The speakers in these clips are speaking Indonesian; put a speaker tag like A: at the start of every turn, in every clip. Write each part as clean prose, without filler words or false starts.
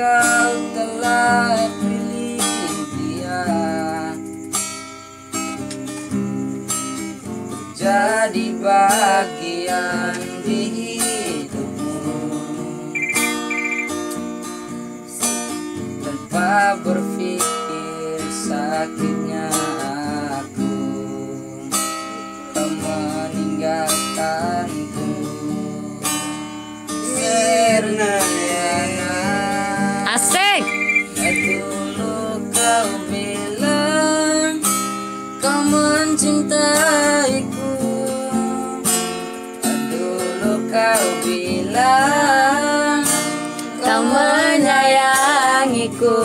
A: kau telah pilih dia jadi bagian di hidupmu, tanpa berpikir sakitnya aku, kau meninggalkanku.
B: Asik.
A: Dulu kau bilang kau mencintaiku, dulu kau bilang
B: Kau menyayangiku,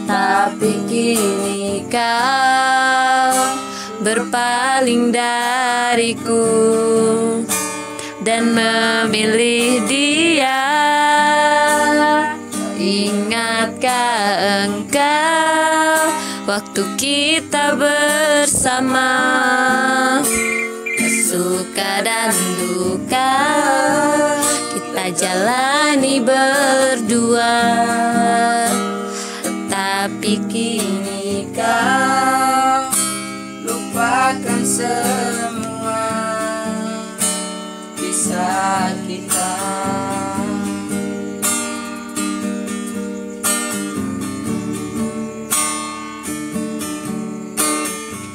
B: tapi kini kau berpaling dariku dan memilih dia. Ingatkah engkau waktu kita bersama, suka dan duka kita jalani berdua, tapi kini
A: kau lupakan semua kisah kita.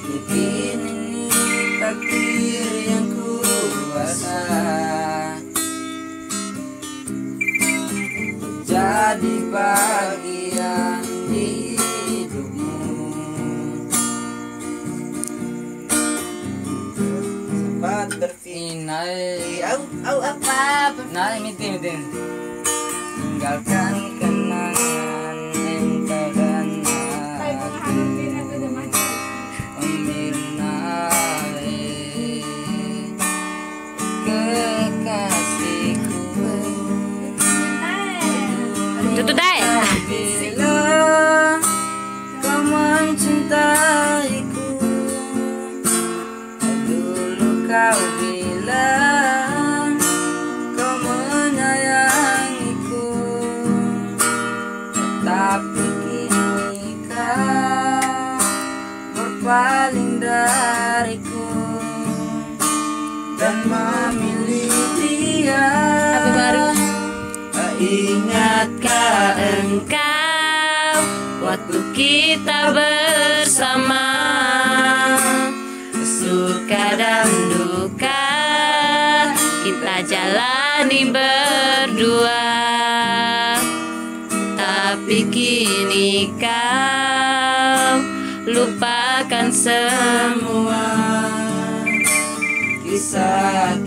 A: Mungkin ini takdir yang kuasa, jadi bagian di hidupmu. Sempat berpinai, apa? Nah, mitin. Tinggalkan kenangan engkau dan aku. Mirnai, kekasihku.
B: tutup deh.
A: Bila kau mencintaiku, dulu kau bilang kau menyayangiku, tapi kini kau berpaling dariku dan memilih dia.
B: Apa baru?
A: Ingatkah
B: Engkau waktu kita bersama, suka dan duka kita jalani berdua, tapi kini kau lupakan semua
A: kisah